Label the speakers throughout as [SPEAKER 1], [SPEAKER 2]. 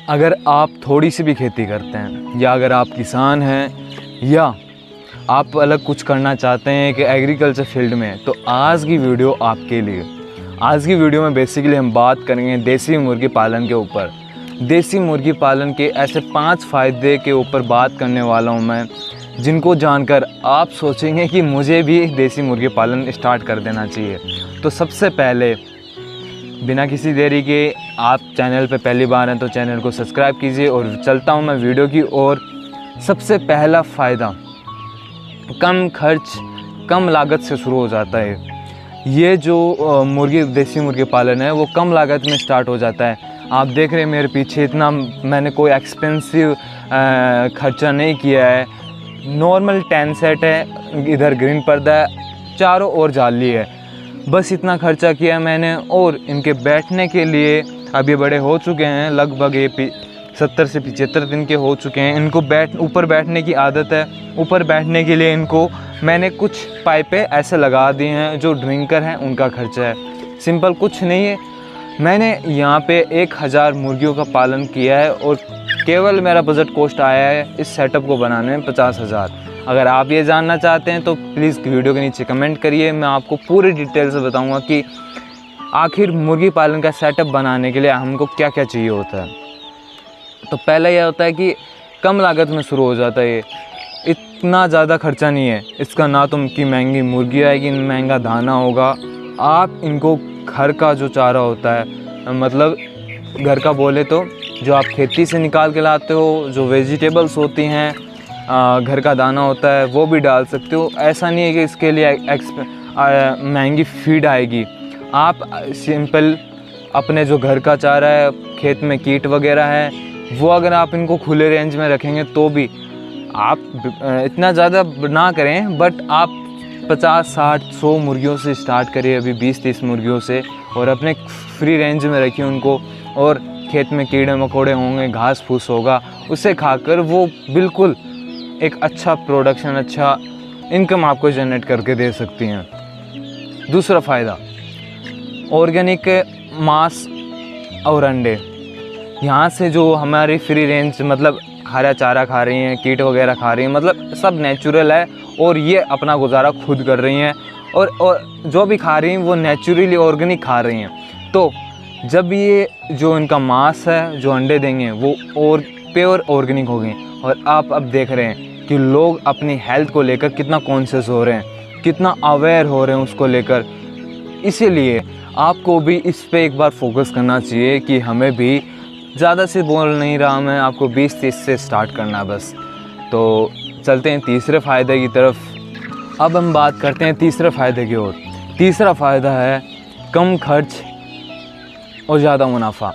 [SPEAKER 1] अगर आप थोड़ी सी भी खेती करते हैं या अगर आप किसान हैं या आप अलग कुछ करना चाहते हैं कि एग्रीकल्चर फील्ड में, तो आज की वीडियो आपके लिए। आज की वीडियो में बेसिकली हम बात करेंगे देसी मुर्गी पालन के ऊपर। देसी मुर्गी पालन के ऐसे 5 फ़ायदे के ऊपर बात करने वाला हूँ मैं, जिनको जानकर आप सोचेंगे कि मुझे भी देसी मुर्गी पालन स्टार्ट कर देना चाहिए। तो सबसे पहले बिना किसी देरी के, आप चैनल पे पहली बार हैं तो चैनल को सब्सक्राइब कीजिए और चलता हूँ मैं वीडियो की ओर। सबसे पहला फ़ायदा, कम खर्च कम लागत से शुरू हो जाता है। ये जो देसी मुर्गी पालन है वो कम लागत में स्टार्ट हो जाता है। आप देख रहे हैं मेरे पीछे, इतना मैंने कोई एक्सपेंसिव खर्चा नहीं किया है। नॉर्मल टेन सेट है, इधर ग्रीन पर्दा है, चारों ओर जाली है, बस इतना खर्चा किया मैंने। और इनके बैठने के लिए अब ये बड़े हो चुके हैं, लगभग ये 70 से 75 दिन के हो चुके हैं। इनको ऊपर बैठने की आदत है। ऊपर बैठने के लिए इनको मैंने कुछ पाइपें ऐसे लगा दी हैं, जो ड्रिंकर हैं उनका खर्चा है। सिंपल कुछ नहीं है। मैंने यहाँ पे 1000 मुर्गियों का पालन किया है और केवल मेरा बजट कॉस्ट आया है इस सेटअप को बनाने में 50,000। अगर आप ये जानना चाहते हैं तो प्लीज़ वीडियो के नीचे कमेंट करिए, मैं आपको पूरी डिटेल से बताऊंगा कि आखिर मुर्गी पालन का सेटअप बनाने के लिए हमको क्या क्या चाहिए होता है। तो पहला यह होता है कि कम लागत में शुरू हो जाता है। ये इतना ज़्यादा खर्चा नहीं है इसका, ना तो उनकी महंगी मुर्गी आएगी, महंगा दाना होगा। आप इनको घर का जो चारा होता है, मतलब घर का बोले तो जो आप खेती से निकाल के लाते हो, जो वेजिटेबल्स होती हैं, घर का दाना होता है, वो भी डाल सकते हो। ऐसा नहीं है कि इसके लिए महंगी फीड आएगी। आप सिंपल अपने जो घर का चारा है, खेत में कीट वगैरह है, वो अगर आप इनको खुले रेंज में रखेंगे तो भी आप इतना ज़्यादा ना करें, बट आप 50, 60, 100 मुर्गियों से स्टार्ट करिए, अभी 20-30 मुर्गियों से, और अपने फ्री रेंज में रखिए उनको। और खेत में कीड़े मकोड़े होंगे, घास फूस होगा, उसे खाकर वो बिल्कुल एक अच्छा प्रोडक्शन, अच्छा इनकम आपको जनरेट करके दे सकती हैं। दूसरा फ़ायदा, ऑर्गेनिक मांस और अंडे। यहाँ से जो हमारी फ्री रेंज, मतलब हरा चारा खा रही हैं, कीट वगैरह खा रही हैं, मतलब सब नेचुरल है और ये अपना गुजारा खुद कर रही हैं। और जो भी खा रही हैं वो नेचुरली ऑर्गेनिक खा रही हैं। तो जब ये जो इनका मांस है, जो अंडे देंगे, वो और प्योर ऑर्गेनिक होंगे। और आप अब देख रहे हैं कि लोग अपनी हेल्थ को लेकर कितना कॉन्शियस हो रहे हैं, कितना अवेयर हो रहे हैं उसको लेकर। इसीलिए आपको भी इस पे एक बार फोकस करना चाहिए कि हमें भी, ज़्यादा से बोल नहीं रहा मैं, आपको 20-30 से स्टार्ट करना है बस। तो चलते हैं तीसरे फ़ायदे की तरफ। अब हम बात करते हैं तीसरे फ़ायदे की ओर। तीसरा फ़ायदा है कम खर्च और ज़्यादा मुनाफा।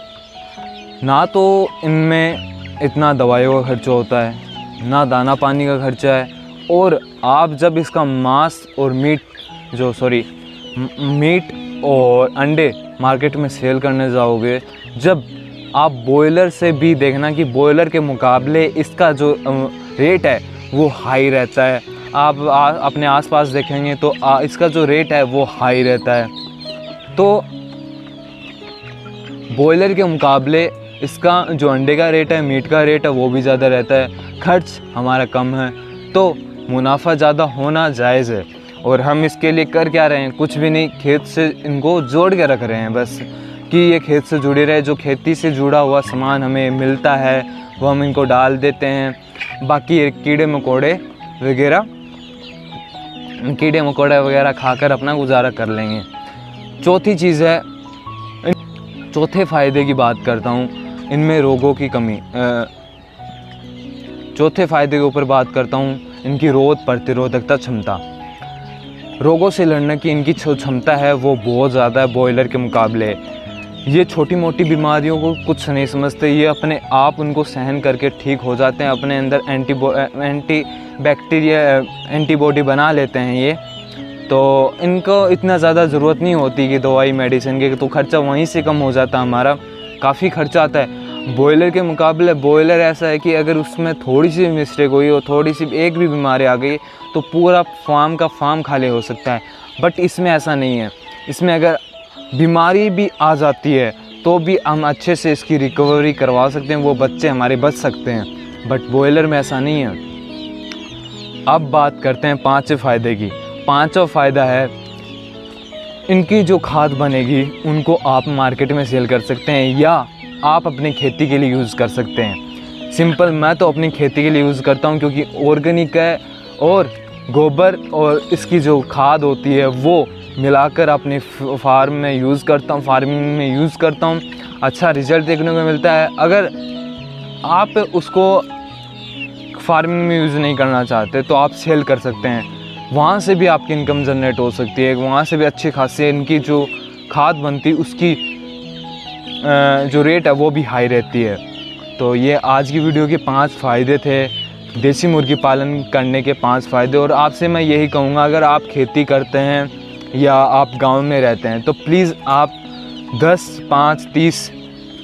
[SPEAKER 1] ना तो इनमें इतना दवाइयों का खर्चा होता है, ना दाना पानी का खर्चा है। और आप जब इसका मांस और मीट और अंडे मार्केट में सेल करने जाओगे, जब आप बॉयलर से भी देखना कि बॉयलर के मुकाबले इसका जो रेट है वो हाई रहता है। आप अपने आसपास देखेंगे तो इसका जो रेट है वो हाई रहता है। तो बॉयलर के मुकाबले इसका जो अंडे का रेट है, मीट का रेट है, वो भी ज़्यादा रहता है। खर्च हमारा कम है, तो मुनाफा ज़्यादा होना जायज़ है। और हम इसके लिए कर क्या रहे हैं? कुछ भी नहीं, खेत से इनको जोड़ के रख रहे हैं बस, कि ये खेत से जुड़े रहे। जो खेती से जुड़ा हुआ सामान हमें मिलता है वो हम इनको डाल देते हैं। बाकी कीड़े मकोड़े वगैरह खाकर अपना गुजारा कर लेंगे। चौथी चीज़ है, चौथे फ़ायदे की बात करता हूँ, इनमें रोगों की कमी। चौथे फ़ायदे के ऊपर बात करता हूँ, इनकी रोग प्रतिरोधकता क्षमता। रोगों से लड़ने की इनकी जो क्षमता है वो बहुत ज़्यादा है बॉयलर के मुकाबले। ये छोटी मोटी बीमारियों को कुछ नहीं समझते, ये अपने आप उनको सहन करके ठीक हो जाते हैं। अपने अंदर एंटीबॉडी बना लेते हैं ये। तो इनको इतना ज़्यादा ज़रूरत नहीं होती कि दवाई मेडिसिन के, तो खर्चा वहीं से कम हो जाता है हमारा। काफ़ी खर्चा आता है बॉयलर के मुकाबले। बॉयलर ऐसा है कि अगर उसमें थोड़ी सी मिस्टेक हुई और थोड़ी सी एक भी बीमारी आ गई तो पूरा फार्म का फार्म खाली हो सकता है। बट इसमें ऐसा नहीं है। इसमें अगर बीमारी भी आ जाती है तो भी हम अच्छे से इसकी रिकवरी करवा सकते हैं, वो बच्चे हमारे बच सकते हैं। बट बॉयलर में ऐसा नहीं है। अब बात करते हैं पांचवें फ़ायदे की। पांचवा फ़ायदा है, इनकी जो खाद बनेगी उनको आप मार्केट में सेल कर सकते हैं या आप अपनी खेती के लिए यूज़ कर सकते हैं। सिंपल, मैं तो अपनी खेती के लिए यूज़ करता हूँ क्योंकि ऑर्गेनिक है और गोबर और इसकी जो खाद होती है वो मिलाकर अपने फार्म में यूज़ करता हूँ, फार्मिंग में यूज़ करता हूँ। अच्छा रिज़ल्ट देखने को मिलता है। अगर आप उसको फार्मिंग में यूज़ नहीं करना चाहते तो आप सेल कर सकते हैं, वहाँ से भी आपकी इनकम जनरेट हो सकती है, वहाँ से भी अच्छी खासी इनकी जो खाद बनती उसकी जो रेट है वो भी हाई रहती है। तो ये आज की वीडियो के 5 फ़ायदे थे, देसी मुर्गी पालन करने के 5 फ़ायदे। और आपसे मैं यही कहूँगा, अगर आप खेती करते हैं या आप गांव में रहते हैं तो प्लीज़ आप 10, 5, 30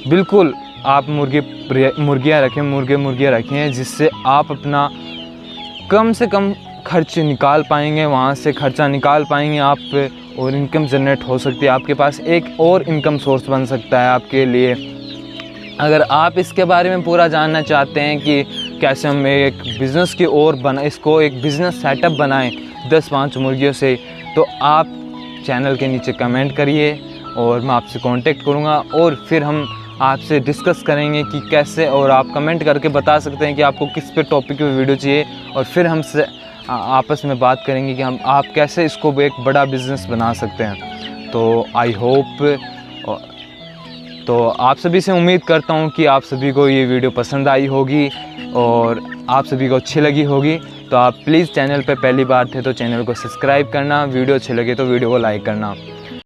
[SPEAKER 1] बिल्कुल आप मुर्गियाँ रखें, मुर्गियाँ रखें, जिससे आप अपना कम से कम खर्च निकाल पाएंगे, वहाँ से खर्चा निकाल पाएंगे आप और इनकम जनरेट हो सकती है। आपके पास एक और इनकम सोर्स बन सकता है आपके लिए। अगर आप इसके बारे में पूरा जानना चाहते हैं कि कैसे हम एक बिज़नेस की ओर इसको एक बिज़नेस सेटअप बनाएं 10-5 मुर्गियों से, तो आप चैनल के नीचे कमेंट करिए और मैं आपसे कांटेक्ट करूँगा और फिर हम आपसे डिस्कस करेंगे कि कैसे। और आप कमेंट करके बता सकते हैं कि आपको किस पे टॉपिक पे वीडियो चाहिए और फिर हम आपस में बात करेंगे कि आप कैसे इसको एक बड़ा बिज़नेस बना सकते हैं। तो आई होप, तो आप सभी से उम्मीद करता हूँ कि आप सभी को ये वीडियो पसंद आई होगी और आप सभी को अच्छी लगी होगी। तो आप प्लीज़ चैनल पे पहली बार थे तो चैनल को सब्सक्राइब करना, वीडियो अच्छी लगे तो वीडियो को लाइक करना।